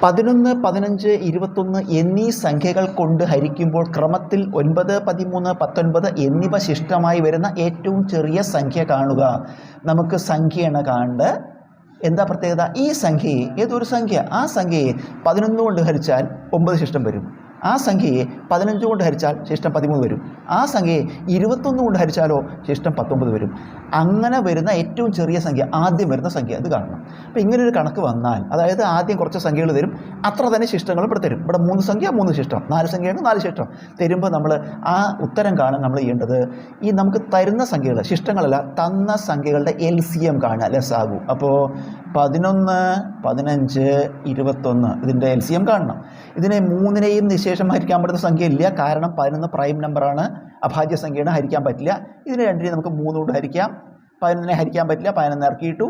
11, 15, 21 എന്നീ സംഖ്യകൾ കൊണ്ട് ഹരിക്കുമ്പോൾ ക്രമത്തിൽ 9, 13, 19 എന്നിവ ശിഷ്ടമായി വരുന്ന ഏറ്റവും ചെറിയ സംഖ്യ കാണുക. നമുക്ക് സംഖ്യയാണ് കാണേണ്ടത്. എന്താ പ്രത്യേകത? ഈ സംഖ്യയെ, ഏതൊരു സംഖ്യ, ആ സംഖ്യയെ 11 കൊണ്ട് ഹരിച്ചാൽ 9 ശിഷ്ടം വരും. ആ സംഖ്യയെ 15 കൊണ്ട് ഹരിച്ചാൽ ശിഷ്ടം 13 വരും. ആ സംഖ്യയെ 21 കൊണ്ട് ഹരിച്ചാലോ ശിഷ്ടം 19 വരും. അങ്ങനെ വരുന്ന ഏറ്റവും ചെറിയ സംഖ്യ, ആദ്യം വരുന്ന സംഖ്യ, അത് കാണണം. അപ്പോൾ ഇങ്ങനൊരു കണക്ക് വന്നാൽ, അതായത് ആദ്യം കുറച്ച് സംഖ്യകൾ തരും, അത്ര തന്നെ ശിഷ്ടങ്ങളും ഇവിടെ തരും. ഇവിടെ 3 സംഖ്യ 3 ശിഷ്ടം, 4 സംഖ്യയാണ് 4 ശിഷ്ടം തരുമ്പോൾ നമ്മൾ ആ ഉത്തരം കാണാൻ നമ്മൾ ചെയ്യേണ്ടത്, ഈ നമുക്ക് തരുന്ന സംഖ്യകൾ, ശിഷ്ടങ്ങളല്ല, തന്ന സംഖ്യകളുടെ LCM കാണുക, ലസാഗു. അപ്പോൾ 11, 15, 21 ഇതിൻ്റെ LCM കാണണം. ഇതിനെ 3നെയും നിശേഷം ഹരിക്കാൻ പറ്റുന്ന സംഖ്യ ഇല്ല, കാരണം 11 പ്രൈം നമ്പറാണ്, അഭാജ്യ സംഖ്യയാണ്, ഹരിക്കാൻ പറ്റില്ല. ഇതിന് രണ്ടിനെയും നമുക്ക് 3 കൊണ്ട് ഹരിക്കാം. 11നെ ഹരിക്കാൻ പറ്റില്ല, 11 ഇറക്കിയിട്ടു.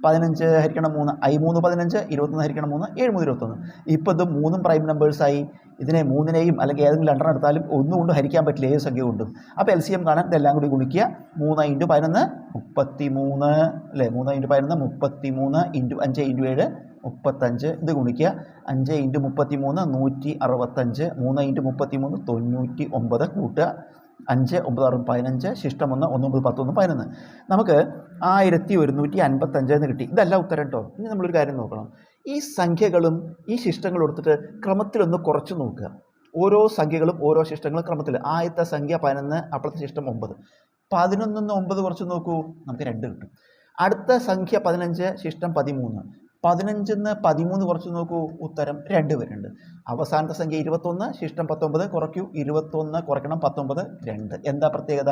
15 ഹരിക്കണം 3, I3 15, 21 ഹരിക്കണം 3, 7 3 21. ഇപ്പോൾ ഇത് 3ഉം പ്രൈം നമ്പേഴ്സായി. ഇതിനെ 3നെയും അല്ലെങ്കിൽ ഏതെങ്കിലും 2 എടുത്താലും 1 കൊണ്ട് ഹരിക്കാൻ പറ്റില്ല, ഏത് സംഖ്യ കൊണ്ടും. അപ്പോൾ LCM കാണാൻ ഇതെല്ലാം കൂടി ഗുണിക്കുക. 3 × 11 33 അല്ലേ, 3 × 11 33 × 5 × 7 35. ഇത് ഗുണിക്കുക. 5 × 33 165, 3 × 33 99 കൂട്ടുക. 5 9 6 15, ശിഷ്ടം 1 1 9 10 11. നമുക്ക് 1155 എന്ന് കിട്ടി. ഇതല്ല ഉത്തരം കേട്ടോ. ഇനി നമ്മളൊരു കാര്യം നോക്കണം. ഈ സംഖ്യകളും ഈ ശിഷ്ടങ്ങളും എടുത്തിട്ട് ക്രമത്തിലൊന്ന് കുറച്ച് നോക്കുക. ഓരോ സംഖ്യകളും ഓരോ ശിഷ്ടങ്ങളും ക്രമത്തിൽ. ആദ്യത്തെ സംഖ്യ 11, അപ്പോഴത്തെ ശിഷ്ടം 9. 11 9 കുറച്ച് നോക്കൂ, നമുക്ക് 2 കിട്ടും. അടുത്ത സംഖ്യ 15, ശിഷ്ടം 13. 15 13 കുറച്ച് നോക്കൂ, ഉത്തരം 2 വരുന്നുണ്ട്. അവസാനത്തെ സംഖ്യ 21, ശിഷ്ടം 19, കുറയ്ക്കൂ. 21 കുറയ്ക്കണം 19, 2. എന്താ പ്രത്യേകത?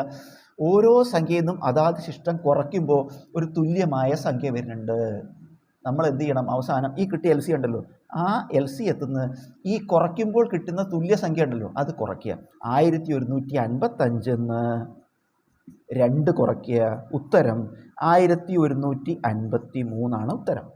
ഓരോ സംഖ്യയിൽ നിന്നും അതാത് ശിഷ്ടം കുറയ്ക്കുമ്പോൾ ഒരു തുല്യമായ സംഖ്യ വരുന്നുണ്ട്. നമ്മൾ എന്ത് ചെയ്യണം? അവസാനം ഈ കിട്ടിയ LC ഉണ്ടല്ലോ, ആ LC എത്തുന്ന ഈ കുറയ്ക്കുമ്പോൾ കിട്ടുന്ന തുല്യ സംഖ്യ ഉണ്ടല്ലോ, അത് കുറയ്ക്കുക. 1155 2 കുറയ്ക്കുക. ഉത്തരം 1153 ഉത്തരം.